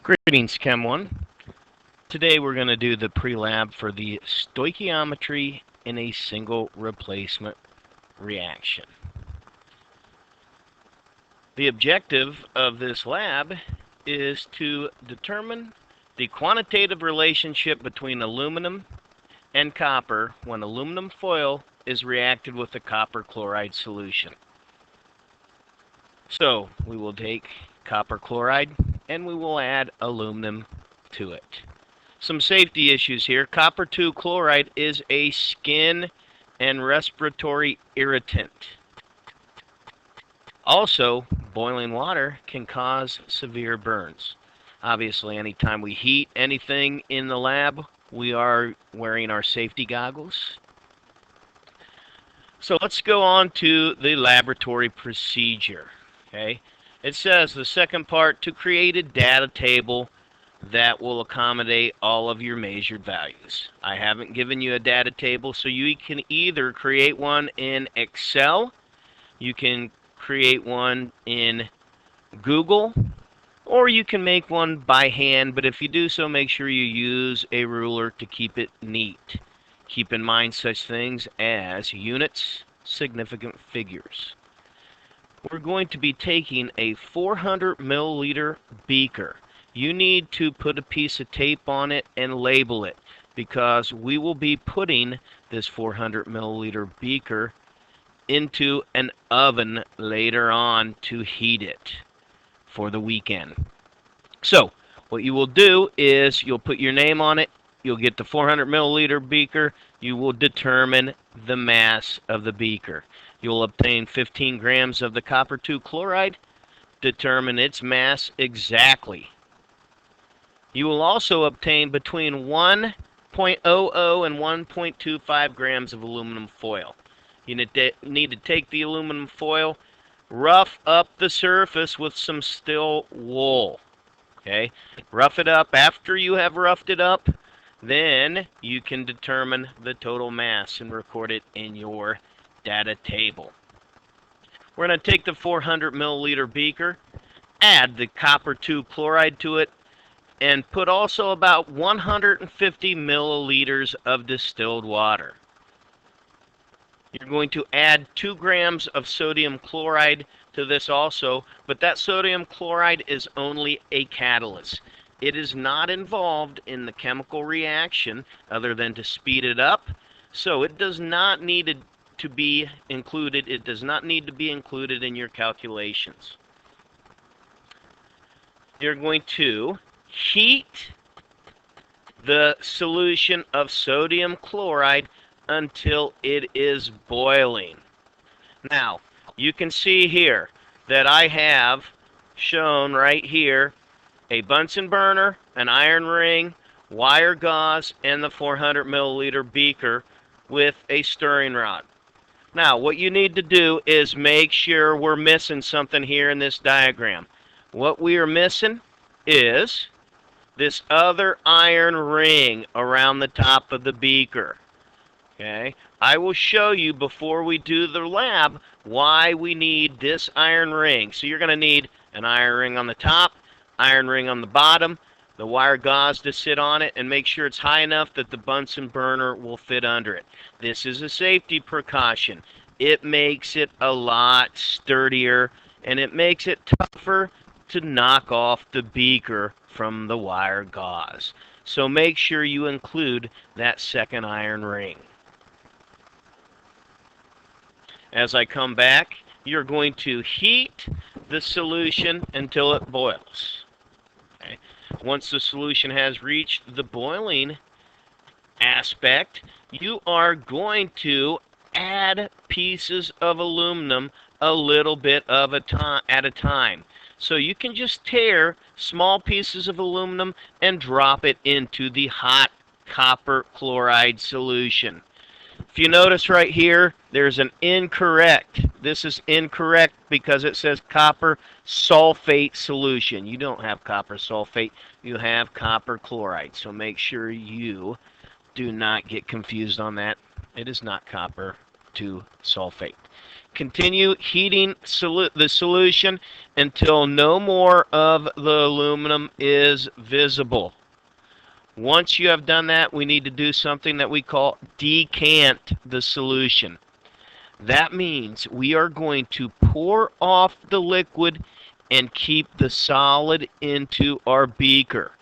Greetings, Chem 1. Today we're going to do the pre-lab for the stoichiometry in a single replacement reaction. The objective of this lab is to determine the quantitative relationship between aluminum and copper when aluminum foil is reacted with a copper chloride solution. So we will take copper chloride and we will add aluminum to it. Some safety issues here. Copper 2 chloride is a skin and respiratory irritant. Also, boiling water can cause severe burns. Obviously, anytime we heat anything in the lab, we are wearing our safety goggles. So let's go on to the laboratory procedure. Okay, it says the second part, to create a data table that will accommodate all of your measured values. I haven't given you a data table, so you can either create one in Excel, you can create one in Google, or you can make one by hand, but if you do so, make sure you use a ruler to keep it neat. Keep in mind such things as units, significant figures. We're going to be taking a 400 milliliter beaker. You need to put a piece of tape on it and label it because we will be putting this 400 milliliter beaker into an oven later on to heat it for the weekend. So what you will do is you'll put your name on it, you'll get the 400 milliliter beaker, you will determine the mass of the beaker. You'll obtain 15 grams of the copper 2 chloride, determine its mass exactly. You will also obtain between 1.00 and 1.25 grams of aluminum foil. You need to take the aluminum foil, rough up the surface with some still wool. Okay, rough it up. After you have roughed it up, then you can determine the total mass and record it in your data table. We're going to take the 400 milliliter beaker, add the copper 2 chloride to it, and put also about 150 milliliters of distilled water. You're going to add 2 grams of sodium chloride to this also, but that sodium chloride is only a catalyst. It is not involved in the chemical reaction other than to speed it up, so it does not need to be included. It does not need to be included in your calculations. You're going to heat the solution of sodium chloride until it is boiling. Now, you can see here that I have shown right here a Bunsen burner, an iron ring, wire gauze, and the 400 milliliter beaker with a stirring rod. Now, what you need to do is make sure we're missing something here in this diagram. What we are missing is this other iron ring around the top of the beaker. Okay, I will show you before we do the lab why we need this iron ring. So you're going to need an iron ring on the top, iron ring on the bottom, the wire gauze to sit on it, and make sure it's high enough that the Bunsen burner will fit under it. This is a safety precaution. It makes it a lot sturdier, and it makes it tougher to knock off the beaker from the wire gauze. So make sure you include that second iron ring. As I come back, you're going to heat the solution until it boils. Okay. Once the solution has reached the boiling aspect, you are going to add pieces of aluminum a little bit of at a time. So you can just tear small pieces of aluminum and drop it into the hot copper chloride solution. If you notice right here, there's an incorrect. This is incorrect because it says copper sulfate solution. You don't have copper sulfate, you have copper chloride. So make sure you do not get confused on that. It is not copper 2 sulfate. Continue heating the solution until no more of the aluminum is visible. Once you have done that, we need to do something that we call decant the solution. That means we are going to pour off the liquid and keep the solid into our beaker.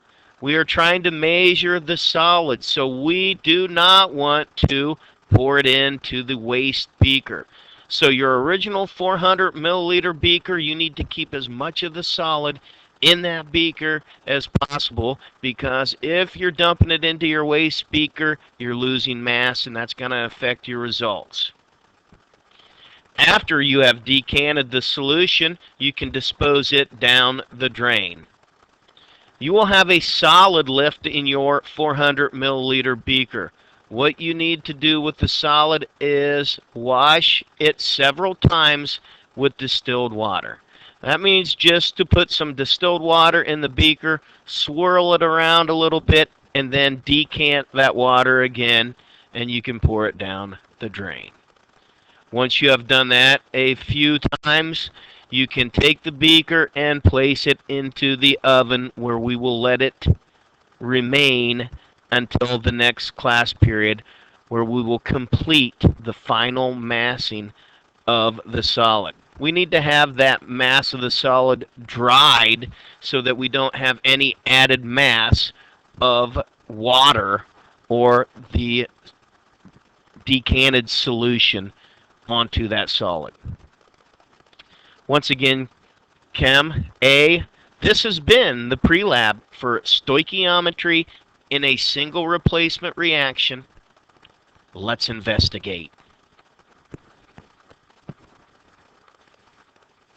We are trying to measure the solid, so we do not want to pour it into the waste beaker. So your original 400 milliliter beaker, you need to keep as much of the solid in that beaker as possible, because if you're dumping it into your waste beaker, you're losing mass, and that's going to affect your results. After you have decanted the solution, you can dispose it down the drain. You will have a solid left in your 400 milliliter beaker. What you need to do with the solid is wash it several times with distilled water. That means just to put some distilled water in the beaker, swirl it around a little bit, and then decant that water again, and you can pour it down the drain. Once you have done that a few times, you can take the beaker and place it into the oven, where we will let it remain until the next class period, where we will complete the final massing of the solid. We need to have that mass of the solid dried so that we don't have any added mass of water or the decanted solution onto that solid. Once again, Chem A, this has been the pre-lab for stoichiometry in a single replacement reaction. Let's investigate.